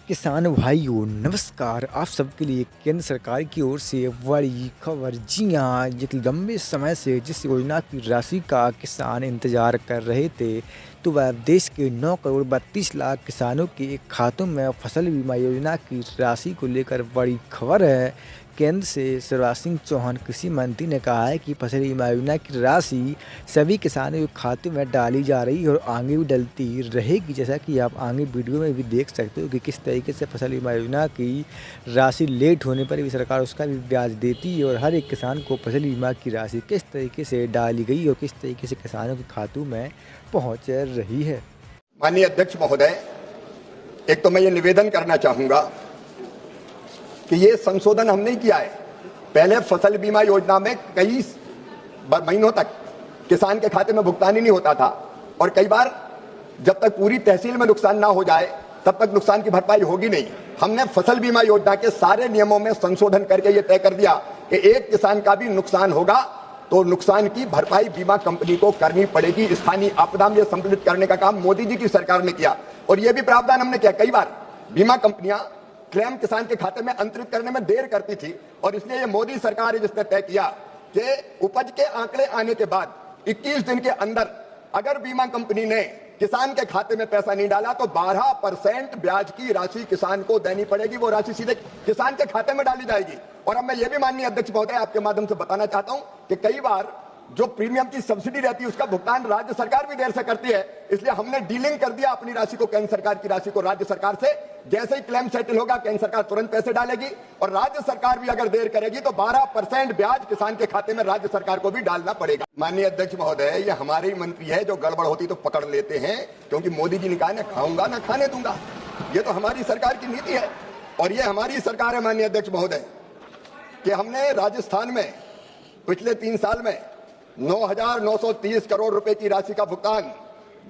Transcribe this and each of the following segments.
किसान भाइयों नमस्कार। आप सबके लिए केंद्र सरकार की ओर से बड़ी खबर। जी हाँ, एक लंबे समय से जिस योजना की राशि का किसान इंतजार कर रहे थे, तो वह देश के 9 करोड़ 32 लाख किसानों के खातों में फसल बीमा योजना की राशि को लेकर बड़ी खबर है। केंद्र से शिवराज सिंह चौहान कृषि मंत्री ने कहा है कि फसल बीमा योजना की राशि सभी किसानों के खाते में डाली जा रही है और आगे भी डलती रहेगी। जैसा कि आप आगे वीडियो में भी देख सकते हो कि किस तरीके से फसल बीमा योजना की राशि लेट होने पर भी सरकार उसका भी ब्याज देती है और हर एक किसान को फसल बीमा की राशि किस तरीके से डाली गई और किस तरीके से किसानों के खातों में पहुंच रही है। माननीय अध्यक्ष महोदय, एक तो मैं ये निवेदन करना चाहूंगा कि ये संशोधन हम नहीं किया है। पहले फसल बीमा योजना में कई महीनों तक किसान के खाते में भुगतान ही नहीं होता था और कई बार जब तक पूरी तहसील में नुकसान ना हो जाए तब तक नुकसान की भरपाई होगी नहीं। हमने फसल बीमा योजना के सारे नियमों में संशोधन करके ये तय कर दिया कि एक किसान का भी नुकसान होगा तो नुकसान की भरपाई बीमा कंपनी को करनी पड़ेगी। स्थानीय आपदा में सम्मिलित करने का काम मोदी जी की सरकार ने किया और यह भी प्रावधान हमने किया। कई बार बीमा कंपनियां क्लेम किसान के खाते में अंतरित करने में देर करती थी और इसलिए ये मोदी सरकार जिसने तय किया कि उपज के आंकड़े आने के बाद 21 दिन के अंदर अगर बीमा कंपनी ने किसान के खाते में पैसा नहीं डाला तो 12% ब्याज की राशि किसान को देनी पड़ेगी। वो राशि सीधे किसान के खाते में डाली जाएगी। और अब मैं ये भी माननीय अध्यक्ष महोदय आपके माध्यम से बताना चाहता हूं कि कई बार जो प्रीमियम की सब्सिडी रहती है उसका भुगतान राज्य सरकार भी देर से करती है, इसलिए हमने डीलिंग कर दिया अपनी राशि को केंद्र सरकार की राशि को राज्य सरकार से। जैसे ही क्लेम सेटल होगा केंद्र सरकार तुरंत पैसे डालेगी और राज्य सरकार भी अगर देर करेगी तो 12% ब्याज किसान के खाते में राज्य सरकार को भी डालना पड़ेगा। माननीय अध्यक्ष महोदय, ये हमारे ही मंत्री है जो गड़बड़ होती तो पकड़ लेते हैं, क्योंकि मोदी जी ने कहा ना खाऊंगा ना खाने दूंगा। ये तो हमारी सरकार की नीति है और ये हमारी सरकार है माननीय अध्यक्ष महोदय कि हमने राजस्थान में पिछले 3 साल में 9,930 करोड़ रुपए की राशि का भुगतान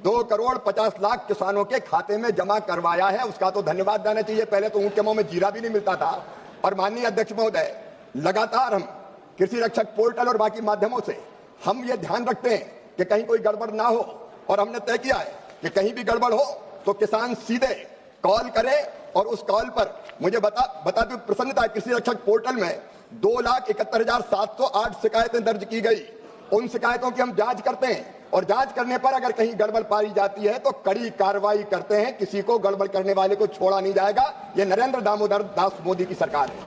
2 करोड़ 50 लाख किसानों के खाते में जमा करवाया है। उसका तो धन्यवाद देना चाहिए। पहले तो ऊंट के मुंह में जीरा भी नहीं मिलता था। और माननीय अध्यक्ष महोदय, लगातार हम कृषि रक्षक पोर्टल और बाकी माध्यमों से हम ये ध्यान रखते हैं कि कहीं कोई गड़बड़ ना हो और हमने तय किया है कि कहीं भी गड़बड़ हो तो किसान सीधे कॉल करे और उस कॉल पर मुझे बता दूं प्रसन्नता कृषि रक्षक पोर्टल में 2,71,708 शिकायतें दर्ज की गई। उन शिकायतों की हम जांच करते हैं और जांच करने पर अगर कहीं गड़बड़ पाई जाती है तो कड़ी कार्रवाई करते हैं। किसी को गड़बड़ करने वाले को छोड़ा नहीं जाएगा। ये नरेंद्र दामोदर दास मोदी की सरकार है।